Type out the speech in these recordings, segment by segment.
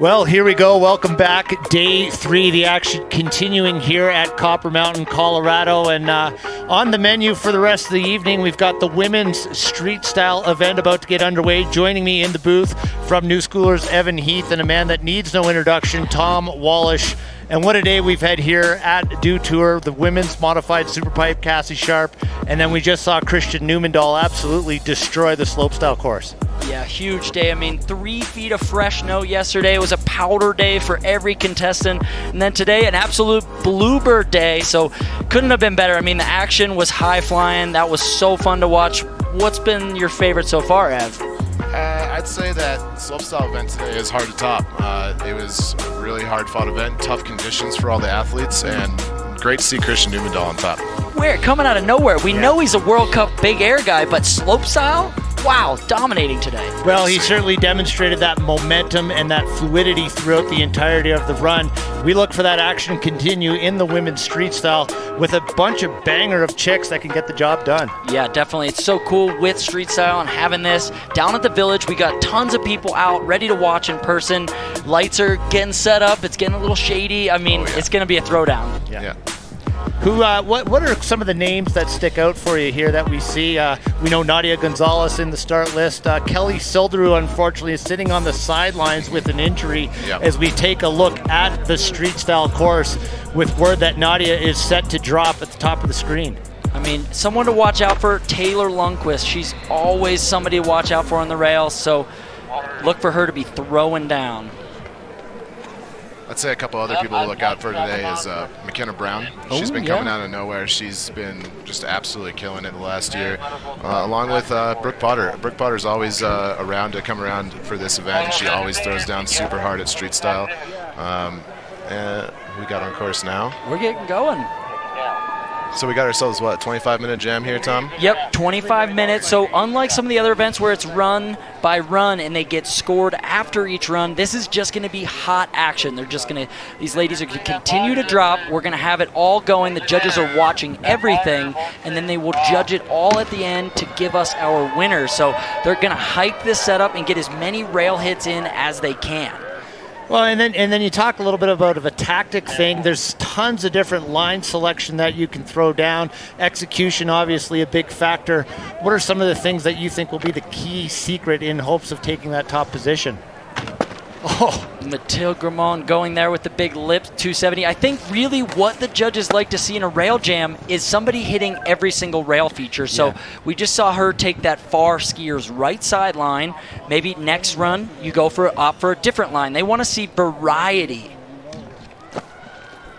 Well, here we go. Welcome back. Day 3, the action continuing here at Copper Mountain, Colorado. And on the menu for the rest of the evening, we've got the women's street style event about to get underway. Joining me in the booth from New Schoolers, Evan Heath, and a man that needs no introduction, Tom Wallish. And what a day we've had here at Dew Tour, the women's modified Superpipe, Cassie Sharp, and then we just saw Christian Newmandahl absolutely destroy the Slopestyle course. Yeah, huge day. I mean, 3 feet of fresh snow yesterday. It was a powder day for every contestant. And then today, an absolute bluebird day. So couldn't have been better. I mean, the action was high flying. That was so fun to watch. What's been your favorite so far, Ev? I'd say that Slopestyle event today is hard to top. It was a really hard fought event, tough conditions for all the athletes, and great to see Christian Newmandahl on top. Where? Coming out of nowhere. We know he's a World Cup big air guy, but Slopestyle? Wow, dominating today. Well, he certainly demonstrated that momentum and that fluidity throughout the entirety of the run. We look for that action to continue in the women's street style with a bunch of banger of chicks that can get the job done. Yeah, definitely. It's so cool with street style and having this down at the village. We got tons of people out ready to watch in person. Lights are getting set up. It's getting a little shady. I mean, It's going to be a throwdown. Yeah. What are some of the names that stick out for you here that we see? We know Nadia Gonzalez in the start list. Kelly Silderu, unfortunately, is sitting on the sidelines with an injury as we take a look at the street style course with word that Nadia is set to drop at the top of the screen. I mean, someone to watch out for, Taylor Lundquist. She's always somebody to watch out for on the rails, so look for her to be throwing down. I'd say a couple other people to look out for today is McKenna Brown. She's been coming out of nowhere. She's been just absolutely killing it the last year, along with Brooke Potter. Brooke Potter's always around to come around for this event. She always throws down super hard at street style. And we got on course now. We're getting going. So we got ourselves, what, 25-minute jam here, Tom? Yep, 25 minutes. So unlike some of the other events where it's run by run and they get scored after each run, this is just going to be hot action. They're just going to, these ladies are going to continue to drop. We're going to have it all going. The judges are watching everything, and then they will judge it all at the end to give us our winner. So they're going to hype this setup and get as many rail hits in as they can. Well, and then you talk a little bit about a tactic thing. There's tons of different line selection that you can throw down. Execution, obviously, a big factor. What are some of the things that you think will be the key secret in hopes of taking that top position? Oh, Mathilde Gramont going there with the big lip, 270. I think really what the judges like to see in a rail jam is somebody hitting every single rail feature. So we just saw her take that far skier's right side line. Maybe next run you go opt for a different line. They want to see variety.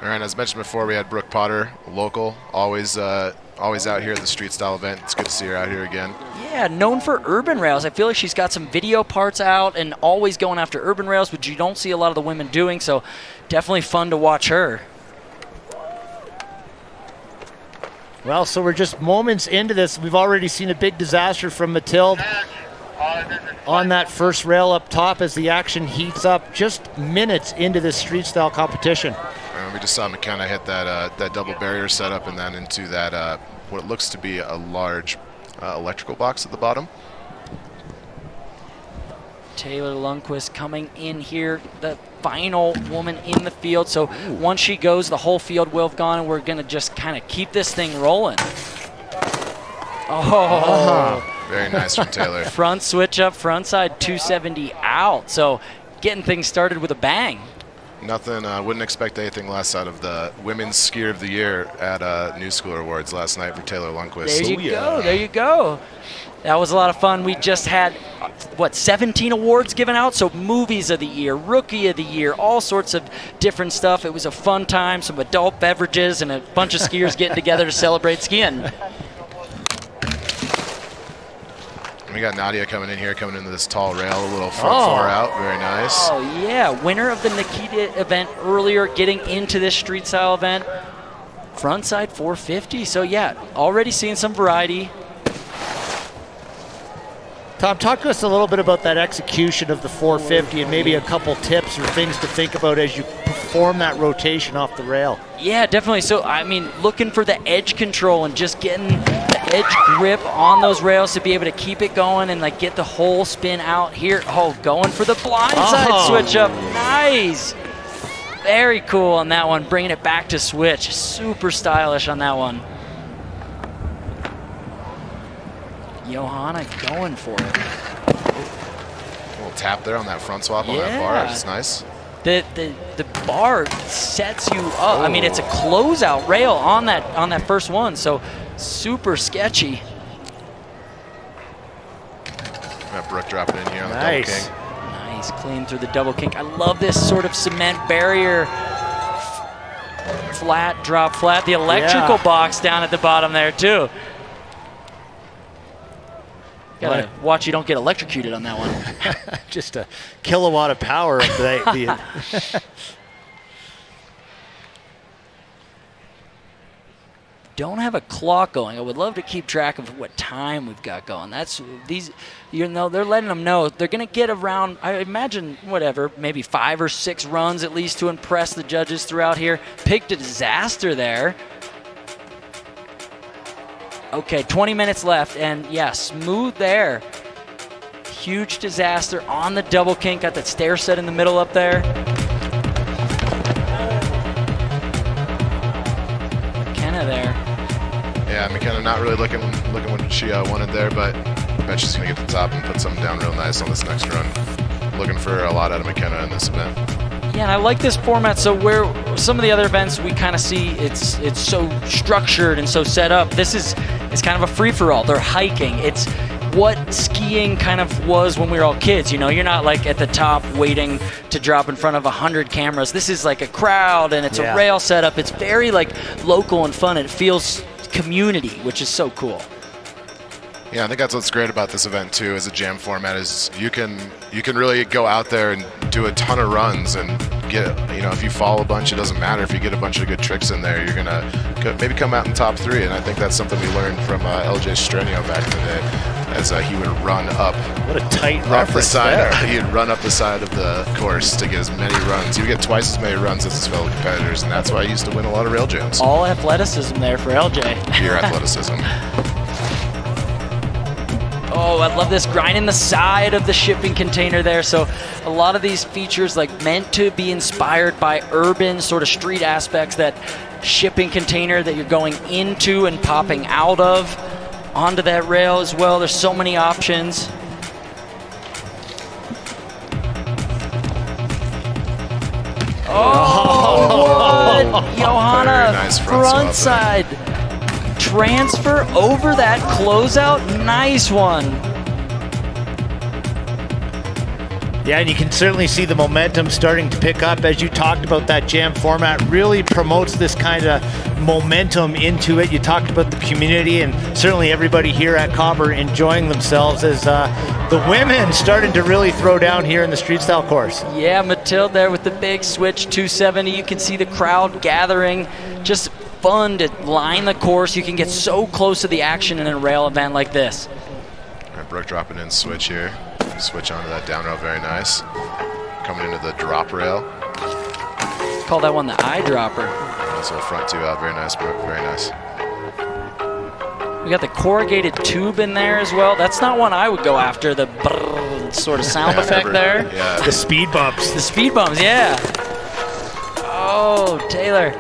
All right, as mentioned before, we had Brooke Potter, local, always out here at the street style event. It's good to see her out here again. Yeah, known for urban rails. I feel like she's got some video parts out and always going after urban rails, which you don't see a lot of the women doing, so definitely fun to watch her. Well, so we're just moments into this. We've already seen a big disaster from Mathilde on that first rail up top as the action heats up just minutes into this street style competition. We just saw McKenna hit that double barrier setup and then into that what looks to be a large electrical box at the bottom. Taylor Lundquist coming in here, the final woman in the field. So once she goes, the whole field will have gone, and we're going to just kind of keep this thing rolling. Very nice from Taylor. Front switch up, front side 270 out. So getting things started with a bang. Nothing, wouldn't expect anything less out of the Women's Skier of the Year at New Schooler Awards last night for Taylor Lundquist. There you go. That was a lot of fun. We just had, 17 awards given out? So Movies of the Year, Rookie of the Year, all sorts of different stuff. It was a fun time, some adult beverages, and a bunch of skiers getting together to celebrate skiing. We got Nadia coming into this tall rail, a little front four out, very nice. Oh yeah, winner of the Nikita event earlier, getting into this street style event. Frontside 450, so yeah, already seeing some variety. Tom, talk to us a little bit about that execution of the 450 and maybe a couple tips or things to think about as you perform that rotation off the rail. Yeah, definitely. So, I mean, looking for the edge control and just getting the edge grip on those rails to be able to keep it going and like get the whole spin out here. Oh, going for the blindside switch up. Nice. Very cool on that one, bringing it back to switch. Super stylish on that one. Johanna going for it. A little tap there on that front swap on that bar. It's nice. The bar sets you up. I mean, it's a closeout rail on that first one, so super sketchy. Got Brooke dropping in here on the double king. Nice, clean through the double kink. I love this sort of cement barrier. Flat, drop flat. The electrical box down at the bottom there too. Gotta watch you don't get electrocuted on that one. Just a kilowatt of power. Don't have a clock going. I would love to keep track of what time we've got going. That's these, you know, they're letting them know they're going to get around, I imagine, whatever, maybe 5 or 6 runs at least to impress the judges throughout here. Picked a disaster there. Okay, 20 minutes left, and yeah, smooth there. Huge disaster on the double kink. Got that stair set in the middle up there. McKenna there. Yeah, McKenna not really looking what she wanted there, but I bet she's going to get to the top and put something down real nice on this next run. Looking for a lot out of McKenna in this event. Yeah, and I like this format. So where some of the other events we kind of see it's so structured and so set up. This is it's kind of a free-for-all. They're hiking. It's what skiing kind of was when we were all kids. You know, you're not like at the top waiting to drop in front of 100 cameras. This is like a crowd and it's a rail setup. It's very like local and fun. And it feels community, which is so cool. Yeah, I think that's what's great about this event too, as a jam format, is you can really go out there and do a ton of runs and get, you know, if you fall a bunch, it doesn't matter. If you get a bunch of good tricks in there, you're gonna maybe come out in top 3. And I think that's something we learned from LJ Strenio back in the day, as he would run up. What a tight reference there. He'd run up the side of the course to get as many runs. He would get twice as many runs as his fellow competitors, and that's why he used to win a lot of rail jams. All athleticism there for LJ. Pure athleticism. Oh, I love this, grinding the side of the shipping container there. So a lot of these features like meant to be inspired by urban sort of street aspects, that shipping container that you're going into and popping out of onto that rail as well. There's so many options. Oh, what? Johanna, nice front side. Transfer over that closeout. Nice one. Yeah, and you can certainly see the momentum starting to pick up. As you talked about, that jam format really promotes this kind of momentum into it. You talked about the community, and certainly everybody here at Copper enjoying themselves as the women starting to really throw down here in the Streetstyle course. Yeah, Mathilde there with the big switch 270. You can see the crowd gathering. Just fun to line the course. You can get so close to the action in a rail event like this. All right, Brooke dropping in switch here. Switch onto that down rail, very nice. Coming into the drop rail. Call that one the eyedropper. Nice little front 2 out, very nice, Brooke, very nice. We got the corrugated tube in there as well. That's not one I would go after, the brrr sort of sound effect there. Yeah. The speed bumps. The speed bumps, yeah. Oh, Taylor.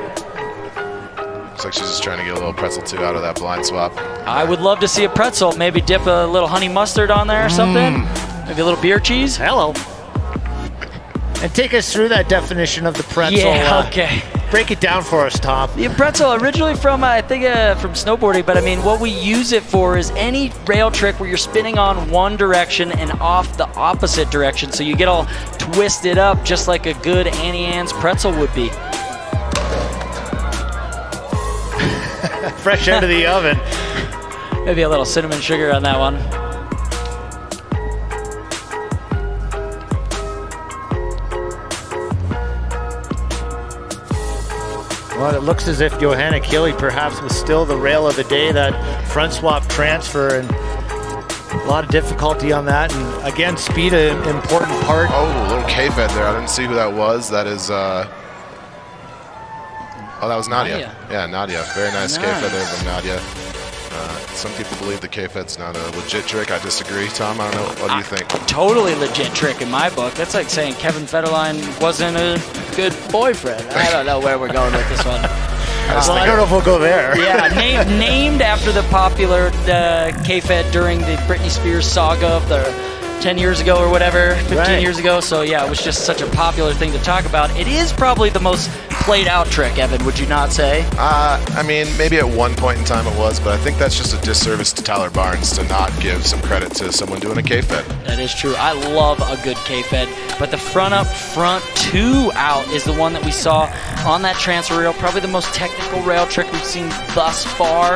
Looks like she's just trying to get a little pretzel 2 out of that blind swap. I would love to see a pretzel. Maybe dip a little honey mustard on there or something. Maybe a little beer cheese. Hello. And take us through that definition of the pretzel. Yeah, okay. Break it down for us, Tom. The pretzel, originally from, I think, from snowboarding, but I mean, what we use it for is any rail trick where you're spinning on one direction and off the opposite direction. So you get all twisted up just like a good Annie Ann's pretzel would be. Fresh out of the oven. Maybe a little cinnamon sugar on that one. Well, it looks as if Johanna Keeley perhaps was still the rail of the day, that front swap transfer, and a lot of difficulty on that. And again, speed an important part. Oh, a little K-fed there. I didn't see who that was. That is, oh, that was Nadia. Yeah, Nadia. Very nice K-fed there from Nadia. Some people believe the K-Fed's not a legit trick. I disagree, Tom. I don't know. What do you think? Totally legit trick in my book. That's like saying Kevin Federline wasn't a good boyfriend. I don't know where we're going with this one. I don't know if we'll go there. Yeah, named after the popular K-Fed during the Britney Spears saga of the 10 years ago or whatever, 15 years ago. So yeah, it was just such a popular thing to talk about. It is probably the most played out trick, Evan, would you not say? I mean, maybe at one point in time it was, but I think that's just a disservice to Tyler Barnes to not give some credit to someone doing a K-Fed. That is true. I love a good K-Fed, but the front up, front 2 out is the one that we saw on that transfer rail. Probably the most technical rail trick we've seen thus far.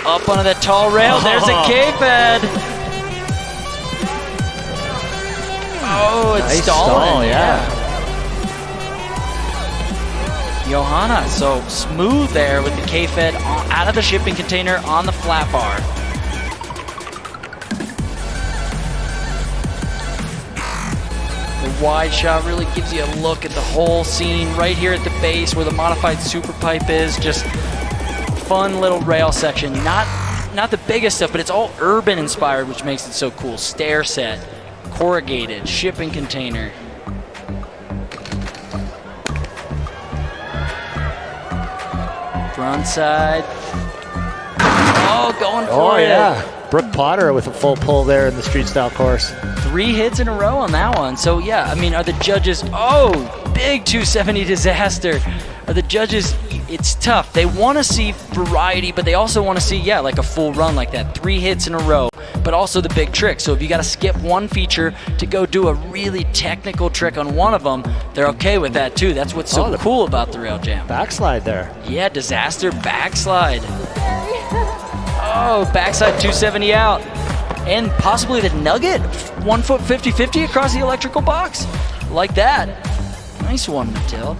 Up onto that tall rail, there's a K-Fed. Oh, it's nice stalling. Stall, yeah. Johanna, so smooth there with the K-Fed out of the shipping container on the flat bar. The wide shot really gives you a look at the whole scene right here at the base where the modified Superpipe is. Just fun little rail section. Not the biggest stuff, but it's all urban inspired, which makes it so cool. Stair set, corrugated, shipping container. Front side. Oh, going for it. Yeah. Brooke Potter with a full pull there in the street style course. 3 hits in a row on that one. So yeah, I mean, are the judges, oh, big 270 disaster. Are the judges, it's tough. They want to see variety, but they also want to see, yeah, like a full run like that. 3 hits in a row, but also the big trick. So if you got to skip one feature to go do a really technical trick on one of them, they're okay with that too. That's what's so cool about the Rail Jam. Backslide there. Yeah, disaster backslide. Oh, backside 270 out. And possibly the nugget. 1 foot 50-50 across the electrical box. Like that. Nice one, Matilda.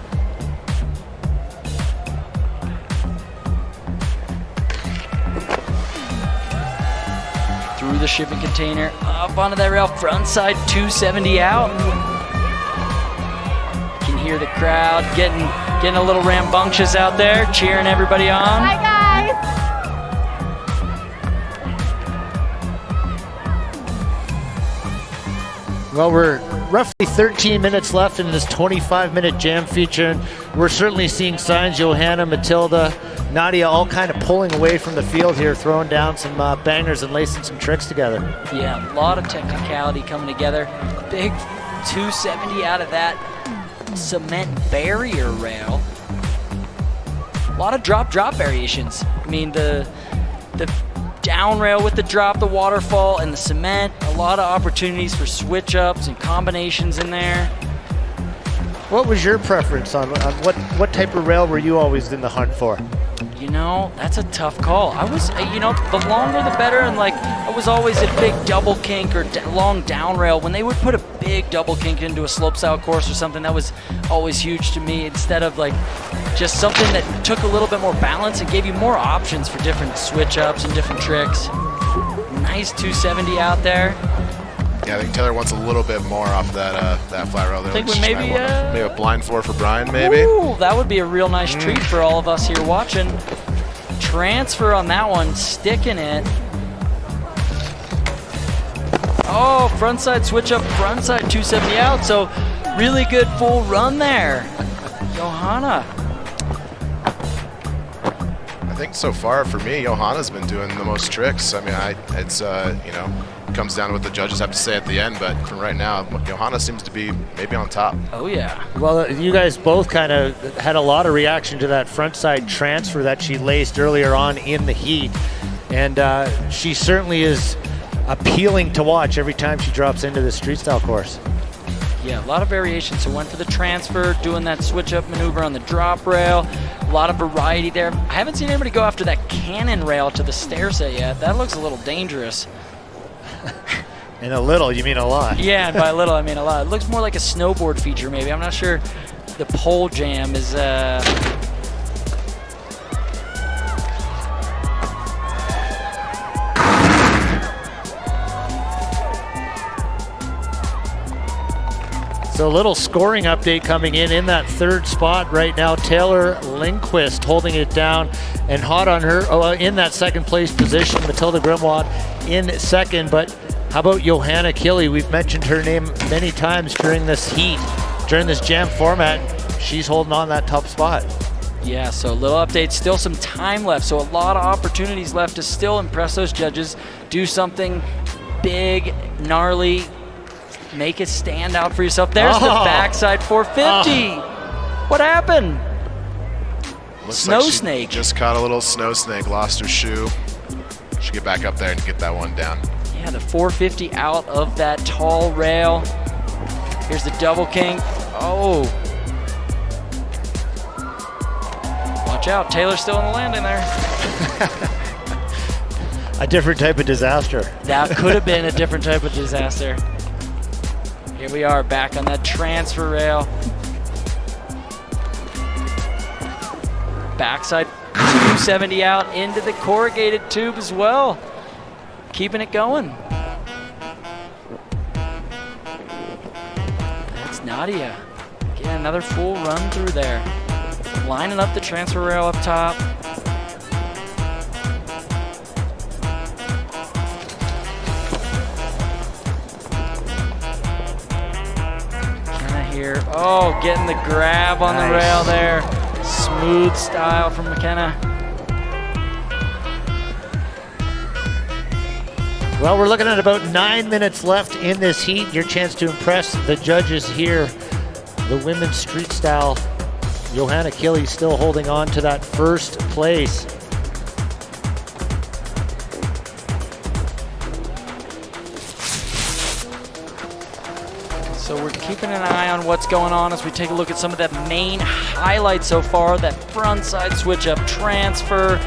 Through the shipping container, up onto that rail, front side 270 out. You can hear the crowd getting a little rambunctious out there, cheering everybody on. Hi guys! Well, we're roughly 13 minutes left in this 25-minute jam feature, and we're certainly seeing signs. Johanna, Matilda, Nadia all kind of pulling away from the field here, throwing down some bangers and lacing some tricks together. Yeah, a lot of technicality coming together. Big 270 out of that cement barrier rail. A lot of drop variations. I mean, the down rail with the drop, the waterfall, and the cement. A lot of opportunities for switch ups and combinations in there. What was your preference on what type of rail were you always in the hunt for? You know, that's a tough call. I was, you know, the longer the better, and like I was always a big double kink or long down rail. When they would put a big double kink into a slopestyle course or something, that was always huge to me, instead of like just something that took a little bit more balance and gave you more options for different switch ups and different tricks. Nice 270 out there. Yeah, I think Taylor wants a little bit more off that flat rail there. I think we maybe a blind 4 for Brian, maybe. Ooh, that would be a real nice treat for all of us here watching. Transfer on that one, sticking it. Oh, frontside switch up, frontside 270 out. So really good full run there. Johanna. I think so far for me, Johanna's been doing the most tricks. I mean, it's you know, comes down to what the judges have to say at the end, but from right now, Johanna seems to be maybe on top. Oh yeah. Well, you guys both kind of had a lot of reaction to that frontside transfer that she laced earlier on in the heat, and she certainly is appealing to watch every time she drops into the street style course. Yeah, a lot of variations. So went for the transfer, doing that switch up maneuver on the drop rail. A lot of variety there. I haven't seen anybody go after that cannon rail to the stair set yet. That looks a little dangerous. And a little, you mean a lot. Yeah, and by a little, I mean a lot. It looks more like a snowboard feature, maybe. I'm not sure the pole jam is... So a little scoring update coming in that third spot right now. Taylor Lindquist holding it down and hot on her in that second place position. Matilda Grimwad in second, but how about Johanna Killy? We've mentioned her name many times during this heat, during this jam format. She's holding on that top spot. Yeah, so a little update, still some time left, so a lot of opportunities left to still impress those judges, do something big, gnarly, make it stand out for yourself. There's the backside 450. What happened? Looks Snow like she snake. Just caught a little snow snake, lost her shoe. Should get back up there and get that one down. Yeah, the 450 out of that tall rail. Here's the double king. Oh. Watch out, Taylor's still in the landing there. A different type of disaster. That could have been a different type of disaster. Here we are back on that transfer rail. Backside 270 out into the corrugated tube as well. Keeping it going. That's Nadia. Getting another full run through there. Lining up the transfer rail up top. Kinda here. Oh, getting the grab on the rail there. Smooth style from McKenna. Well, we're looking at about 9 minutes left in this heat. Your chance to impress the judges here. The women's street style. Johanna Killy still holding on to that first place. So we're keeping an eye on what's going on as we take a look at some of the main highlights so far. That front side switch up transfer.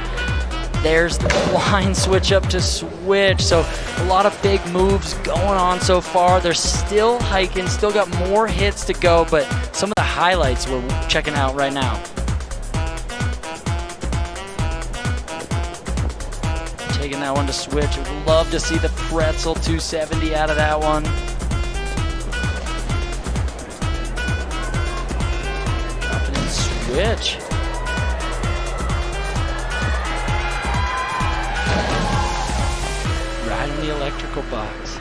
There's the blind switch up to switch. So a lot of big moves going on so far. They're still hiking, still got more hits to go, but some of the highlights we're checking out right now. Taking that one to switch. Would love to see the pretzel 270 out of that one. Dropping in switch. Right in the electrical box.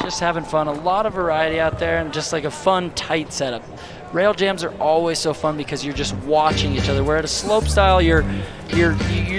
Just having fun. A lot of variety out there and just like a fun, tight setup. Rail jams are always so fun because you're just watching each other. Where at a slope style, you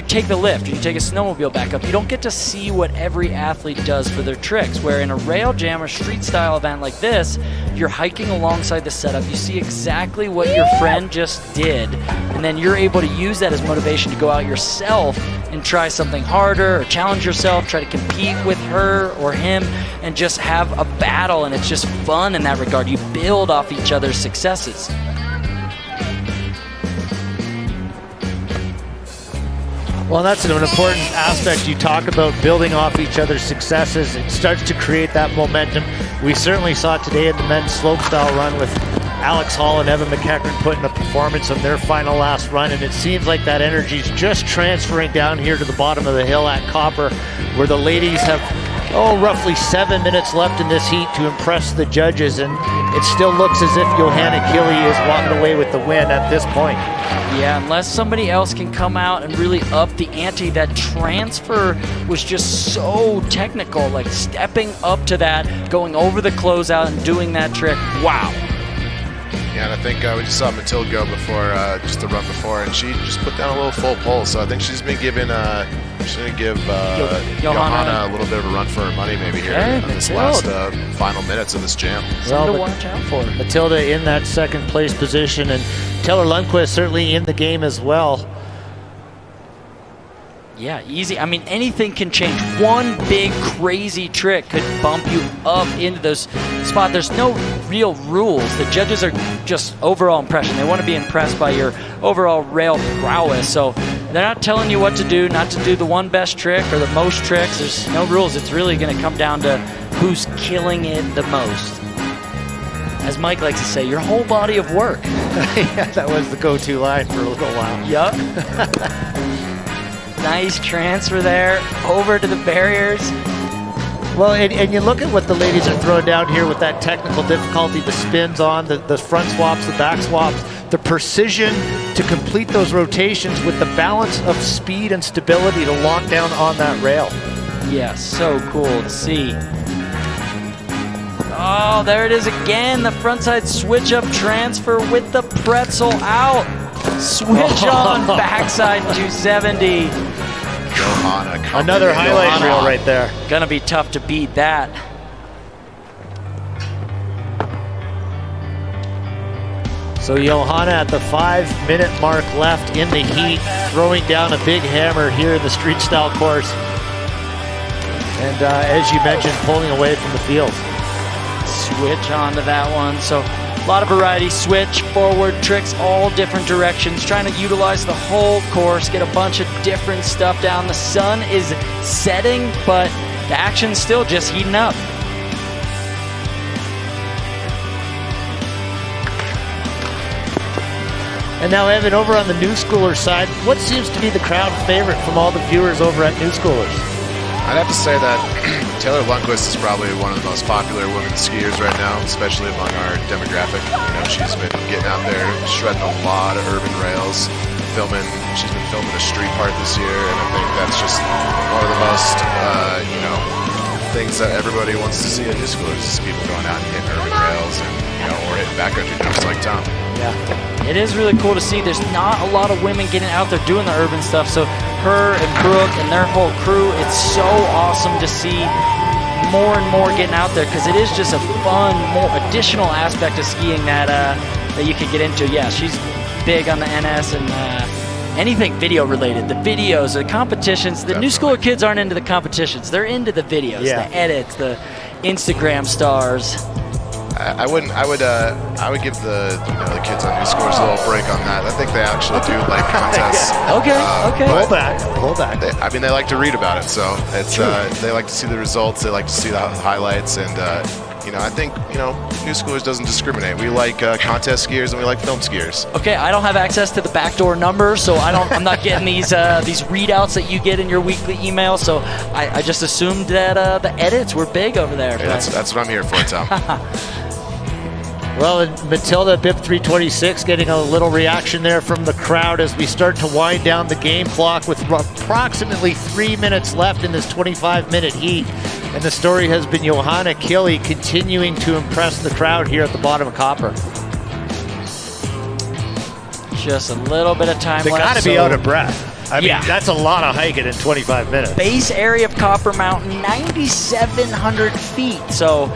take the lift, you take a snowmobile back up. You don't get to see what every athlete does for their tricks. Where in a rail jam or street style event like this, you're hiking alongside the setup. You see exactly what your friend just did, and then you're able to use that as motivation to go out yourself and try something harder or challenge yourself, try to compete with her or him and just have a battle, and it's just fun in that regard. You build off each other's successes. Well, that's an important aspect. You talk about building off each other's successes. It starts to create that momentum. We certainly saw it today in the men's slopestyle run with Alex Hall and Evan McEachran putting a performance on their final last run, and it seems like that energy is just transferring down here to the bottom of the hill at Copper, where the ladies have roughly 7 minutes left in this heat to impress the judges, and it still looks as if Johanna Killy is walking away with the win at this point. Yeah, unless somebody else can come out and really up the ante. That transfer was just so technical, like stepping up to that, going over the closeout and doing that trick. Wow. Yeah, and I think we just saw Matilda go before, just the run before, and she just put down a little full pull. So I think she's been giving, she's going to give Johanna a little bit of a run for her money maybe here in this last final minutes of this jam. Something to watch out for. Matilda in that second place position, and Taylor Lundquist certainly in the game as well. Yeah, easy. I mean, anything can change. One big crazy trick could bump you up into those spots. There's no real rules. The judges are just overall impression. They want to be impressed by your overall rail prowess. So they're not telling you what to do, not to do the one best trick or the most tricks. There's no rules. It's really going to come down to who's killing it the most. As Mike likes to say, your whole body of work. Yeah, that was the go-to line for a little while. Yup. Nice transfer there, over to the barriers. Well, and you look at what the ladies are throwing down here with that technical difficulty, the spins on, the front swaps, the back swaps. the precision to complete those rotations with the balance of speed and stability to lock down on that rail. Yeah, so cool to see. Oh, there it is again. The frontside switch up transfer with the pretzel out. Switch on backside 270. Johanna, another highlight reel right there. Gonna be tough to beat that. So Johanna at the 5-minute mark left in the heat, throwing down a big hammer here in the street style course. And as you mentioned, pulling away from the field. Switch onto that one. So a lot of variety, switch, forward, tricks, all different directions, trying to utilize the whole course, get a bunch of different stuff down. The sun is setting, but the action's still just heating up. And now, Evan, over on the New Schoolers side, what seems to be the crowd favorite from all the viewers over at New Schoolers? I'd have to say that Taylor Lundquist is probably one of the most popular women skiers right now, especially among our demographic. You know, she's been getting out there, shredding a lot of urban rails, filming. She's been filming a street part this year, and I think that's just one of the most, you know, things that everybody wants to see at New Schoolers is people going out and hitting urban rails and, you know, or hitting backcountry jumps like Tom. Yeah. It is really cool to see. There's not a lot of women getting out there doing the urban stuff. So her and Brooke and their whole crew, it's so awesome to see more and more getting out there because it is just a fun, more additional aspect of skiing that that you could get into. Yeah, she's big on the NS and anything video related. The videos, the competitions. The New Schooler kids aren't into the competitions. They're into the videos, the edits, the Instagram stars. I would give the kids on New Schoolers a little break on that. I think they actually do like contests. Okay. Pull back. They like to read about it, so it's they like to see the results. They like to see the highlights, and I think New Schoolers doesn't discriminate. We like contest skiers and we like film skiers. Okay, I don't have access to the backdoor number, so I'm not getting these readouts that you get in your weekly email. So I just assumed that the edits were big over there. Hey, that's what I'm here for, Tom. Well, and Matilda BIP 326 getting a little reaction there from the crowd as we start to wind down the game clock with approximately 3 minutes left in this 25-minute heat. And the story has been Johanna Kili continuing to impress the crowd here at the bottom of Copper. Just a little bit of time they left. They got to be out of breath. I mean, that's a lot of hiking in 25 minutes. Base area of Copper Mountain, 9,700 feet. So,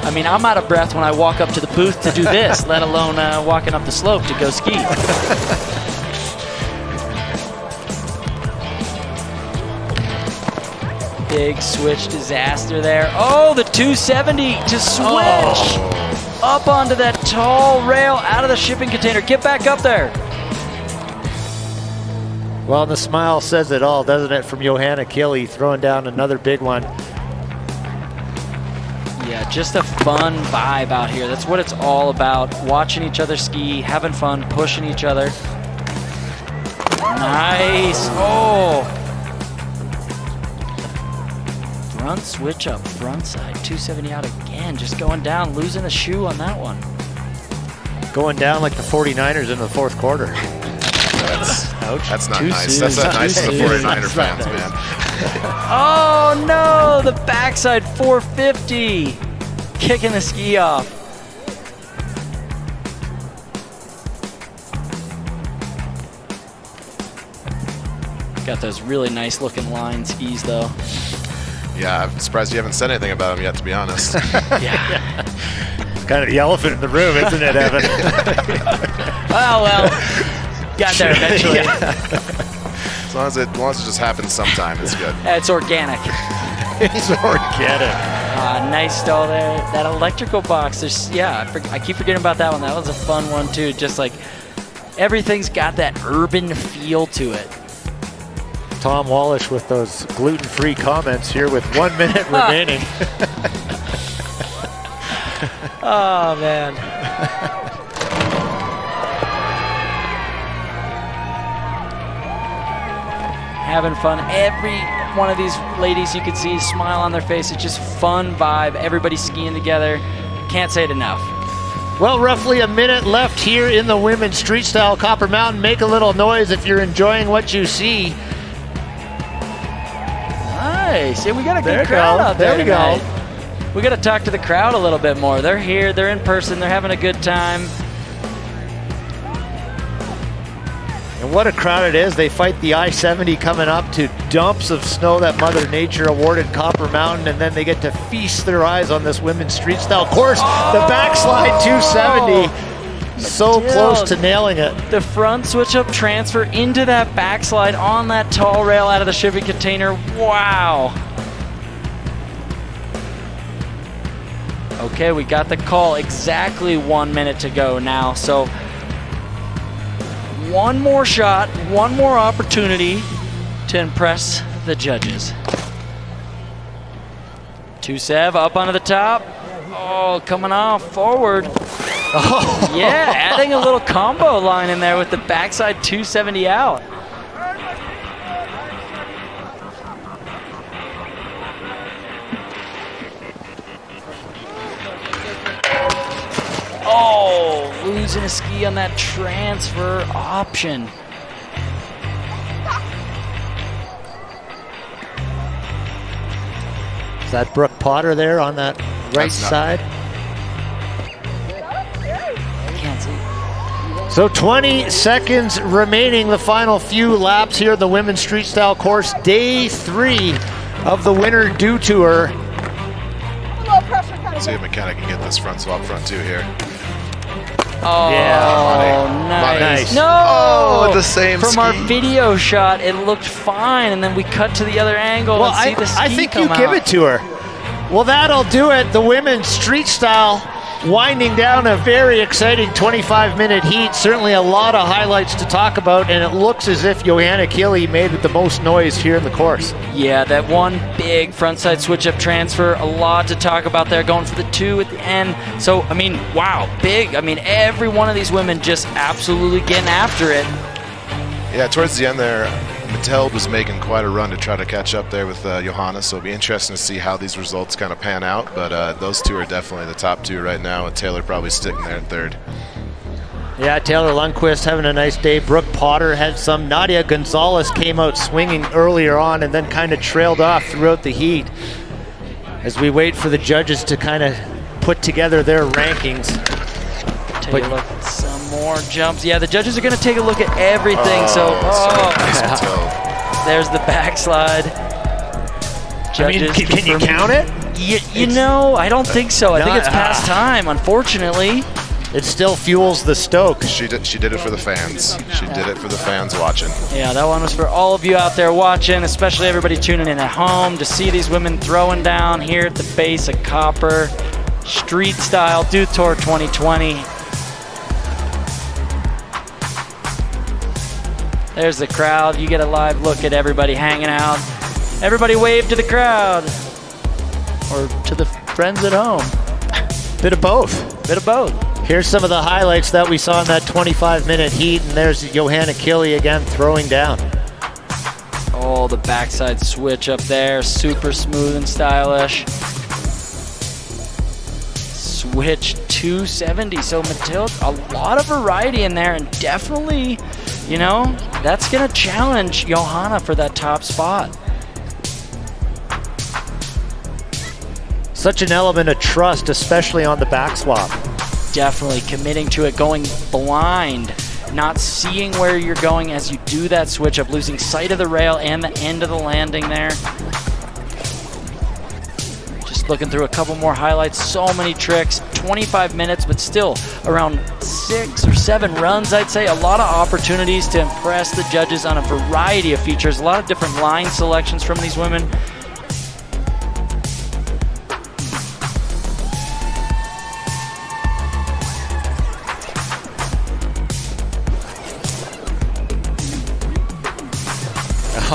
I mean, I'm out of breath when I walk up to the booth to do this, let alone walking up the slope to go ski. Big switch disaster there. Oh, the 270 to switch up onto that tall rail out of the shipping container. Get back up there. Well, the smile says it all, doesn't it, from Johanna Kili throwing down another big one. Yeah, just a fun vibe out here. That's what it's all about. Watching each other ski, having fun, pushing each other. Nice. Oh. Front switch up, front side, 270 out again. Just going down, losing a shoe on that one. Going down like the 49ers in the fourth quarter. That's not nice. That's not nice to the 49er fans, man. Oh no, the backside 450. Kicking the ski off. Got those really nice looking line skis though. Yeah, I'm surprised you haven't said anything about them yet, to be honest. Yeah. It's kind of the elephant in the room, isn't it, Evan? well, got there eventually. As long as it just happens sometime, it's good. It's organic. It's organic. Nice stall there. That electrical box, I keep forgetting about that one. That was a fun one too. Just like everything's got that urban feel to it. Tom Wallish with those gluten-free comments here with 1 minute remaining. Oh, man. Having fun. Every one of these ladies you can see a smile on their face. It's just fun vibe. Everybody skiing together. Can't say it enough. Well, roughly a minute left here in the women's street style Copper Mountain. Make a little noise if you're enjoying what you see. Nice. Yeah, we got a There good we crowd go. out there There we go. tonight. We got to talk to the crowd a little bit more. They're here. They're in person. They're having a good time. And what a crowd it is. They fight the I-70 coming up to dumps of snow that Mother Nature awarded Copper Mountain, and then they get to feast their eyes on this women's street style course. The backslide 270. So close to nailing it. The front switch up transfer into that backslide on that tall rail out of the shipping container. Wow. Okay, we got the call. Exactly 1 minute to go now. So one more shot, one more opportunity to impress the judges. 2-7 up onto the top. Oh, coming off forward. Oh. Yeah, adding a little combo line in there with the backside 270 out. Oh, losing a ski on that transfer option. Is that Brooke Potter there on that right side? Can't see. So 20 seconds remaining, the final few laps here at the women's street style course, day 3 of the Winter Dew Tour. See if McKenna can get this front swap front two here. Oh, Yeah. nice. Nice. No! Oh, the same From our ski. video shot, it looked fine, and then we cut to the other angle Well, and see the ski I think come you give out. it to her. Well, that'll do it. The women's street style winding down a very exciting 25-minute heat. Certainly a lot of highlights to talk about, and it looks as if Johanna Keeley made the most noise here in the course. Yeah, that one big frontside switch-up transfer, a lot to talk about there, going for the 2 at the end. So, I mean, wow, big. I mean, every one of these women just absolutely getting after it. Yeah, towards the end there, Mattel was making quite a run to try to catch up there with Johanna, so it'll be interesting to see how these results kind of pan out. But those two are definitely the top two right now, and Taylor probably sticking there in third. Yeah, Taylor Lundquist having a nice day. Brooke Potter had some. Nadia Gonzalez came out swinging earlier on and then kind of trailed off throughout the heat as we wait for the judges to kind of put together their rankings. Take a look at some more jumps. Yeah, the judges are going to take a look at everything. Nice Mattel. There's the backslide. I mean, Judges can you confirming- count it? You know, I don't think so. I think No, it's past time, unfortunately. It still fuels the stoke. She did it for the fans. She did it for the fans watching. Yeah, that one was for all of you out there watching, especially everybody tuning in at home to see these women throwing down here at the base of Copper. Street Style Dew Tour 2020. There's the crowd. You get a live look at everybody hanging out. Everybody wave to the crowd. Or to the friends at home. Bit of both. Bit of both. Here's some of the highlights that we saw in that 25-minute heat, and there's Johanna Keeley again throwing down. Oh, the backside switch up there. Super smooth and stylish. Switch 270. So Matilda, a lot of variety in there, and definitely, you know, that's going to challenge Johanna for that top spot. Such an element of trust, especially on the back swap. Definitely committing to it, going blind, not seeing where you're going as you do that switch up, losing sight of the rail and the end of the landing there. Just looking through a couple more highlights, so many tricks, 25 minutes, but still around 6 or 7 runs, I'd say. A lot of opportunities to impress the judges on a variety of features, a lot of different line selections from these women.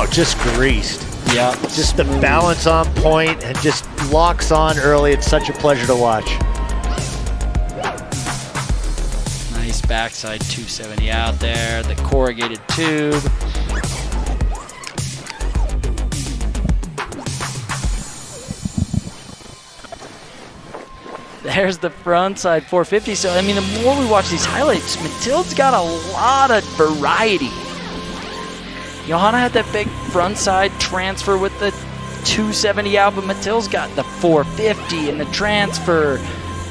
Oh, just greased. Yeah, Just the balance on point and just locks on early. It's such a pleasure to watch. nice backside 270 out there, the corrugated tube. There's the front side 450. So, I mean, the more we watch these highlights, Mathilde's got a lot of variety. Johanna had that big front side transfer with the 270 out, but Mathilde's got the 450 and the transfer.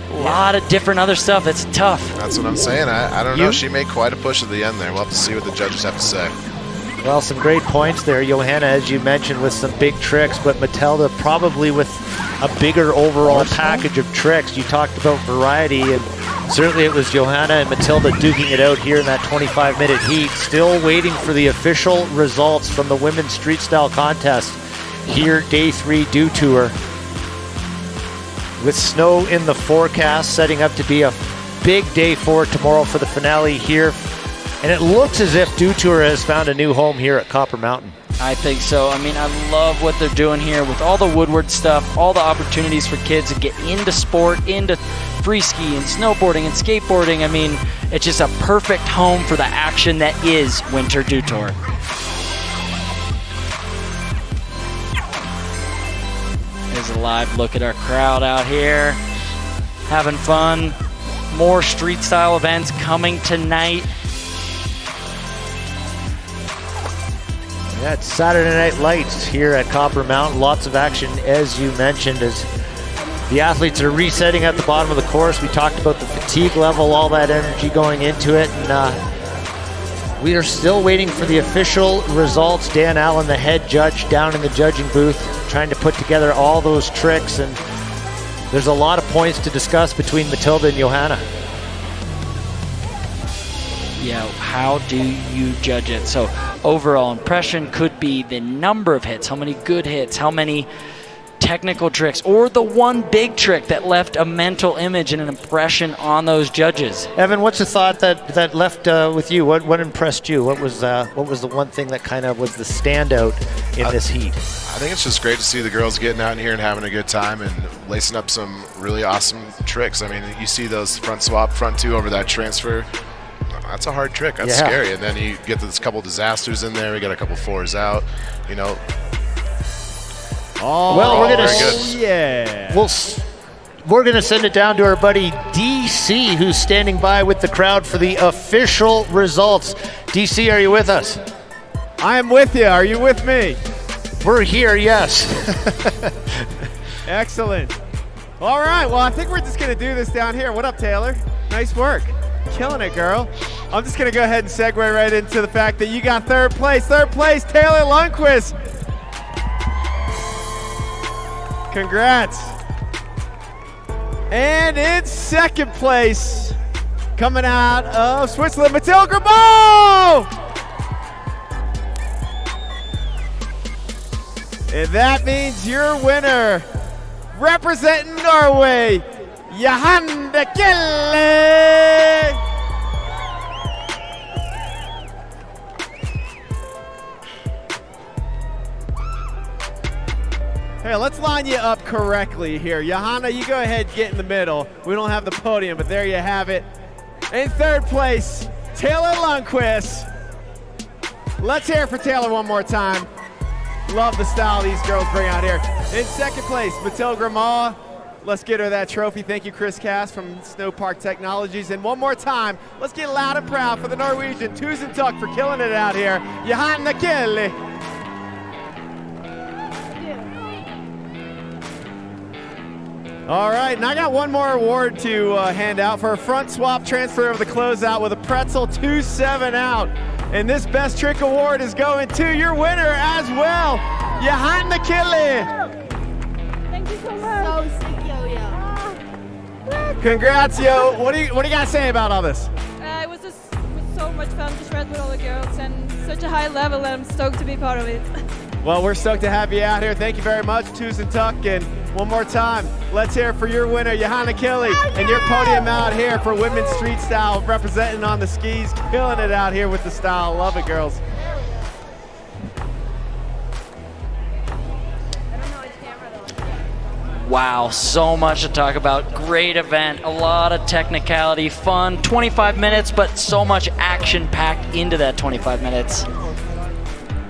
A lot of different other stuff. It's tough. That's what I'm saying. I don't know. She made quite a push at the end there. We'll have to see what the judges have to say. Well, some great points there, Johanna, as you mentioned, with some big tricks, but Matilda probably with a bigger overall package of tricks. You talked about variety, and certainly it was Johanna and Matilda duking it out here in that 25-minute heat. Still waiting for the official results from the women's street style contest here, day 3 Dew Tour. With snow in the forecast, setting up to be a big day 4 tomorrow for the finale here. And it looks as if Dew Tour has found a new home here at Copper Mountain. I think so. I mean, I love what they're doing here with all the Woodward stuff, all the opportunities for kids to get into sport, into free ski and snowboarding and skateboarding. I mean, it's just a perfect home for the action that is Winter Dew Tour. There's a live look at our crowd out here, having fun. More street style events coming tonight. Yeah, it's Saturday Night Lights here at Copper Mountain. Lots of action, as you mentioned, as the athletes are resetting at the bottom of the course. We talked about the fatigue level, all that energy going into it, and we are still waiting for the official results. Dan Allen, the head judge, down in the judging booth, trying to put together all those tricks, and there's a lot of points to discuss between Matilda and Johanna. Yeah, how do you judge it? So overall impression could be the number of hits, how many good hits, how many technical tricks, or the one big trick that left a mental image and an impression on those judges. Evan, what's the thought that left with you? What impressed you? What was the one thing that kind of was the standout in this heat? I think it's just great to see the girls getting out in here and having a good time and lacing up some really awesome tricks. I mean, you see those front swap, front 2 over that transfer. That's a hard trick. That's scary. And then you get this couple disasters in there. We got a couple 4s out. You know. Oh, well, we're gonna send it down to our buddy DC, who's standing by with the crowd for the official results. DC, are you with us? I am with you. Are you with me? We're here, yes. Excellent. All right. Well, I think we're just gonna do this down here. What up, Taylor? Nice work. Killing it, girl. I'm just going to go ahead and segue right into the fact that you got third place. Third place, Taylor Lundquist. Congrats. And in second place, coming out of Switzerland, Mathilde Grimaud. And that means your winner, representing Norway, Johanna Kelly. Hey, let's line you up correctly here. Johanna, you go ahead, get in the middle. We don't have the podium, but there you have it. In third place, Taylor Lundquist. Let's hear it for Taylor one more time. Love the style these girls bring out here. In second place, Mathilde Grimaud. Let's get her that trophy. Thank you, Chris Cass from Snow Park Technologies. And one more time, let's get loud and proud for the Norwegian Tusen Tuck for killing it out here. Johanna Kelly. All right, and I got one more award to hand out for a front swap transfer of the closeout with a pretzel 2-7 out. And this best trick award is going to your winner as well, Johanna Kelly. Thank you so much. So sick, yo. Congrats, yo. What do you got to say about all this? It was so much fun to shred with all the girls and such a high level, and I'm stoked to be part of it. Well, we're stoked to have you out here. Thank you very much, Tusen Tuck. And one more time, let's hear it for your winner, Johanna Kelly, and your podium out here for Women's Street Style, representing on the skis, killing it out here with the style. Love it, girls. Wow, so much to talk about. Great event, a lot of technicality, fun, 25 minutes, but so much action packed into that 25 minutes.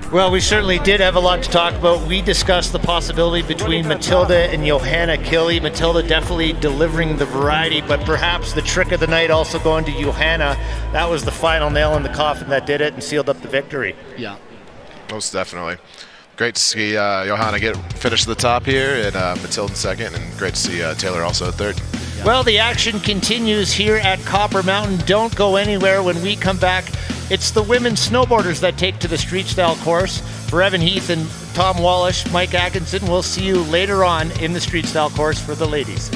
Well, we certainly did have a lot to talk about. We discussed the possibility between Matilda and Johanna Kili. Matilda definitely delivering the variety, but perhaps the trick of the night also going to Johanna. That was the final nail in the coffin that did it and sealed up the victory. Yeah. Most definitely. Great to see Johanna finish to the top here, and Matilda second, and great to see Taylor also third. Yeah. Well, the action continues here at Copper Mountain. Don't go anywhere. When we come back, it's the women snowboarders that take to the Streetstyle course. For Evan Heath and Tom Wallish, Mike Atkinson, we'll see you later on in the Streetstyle course for the ladies.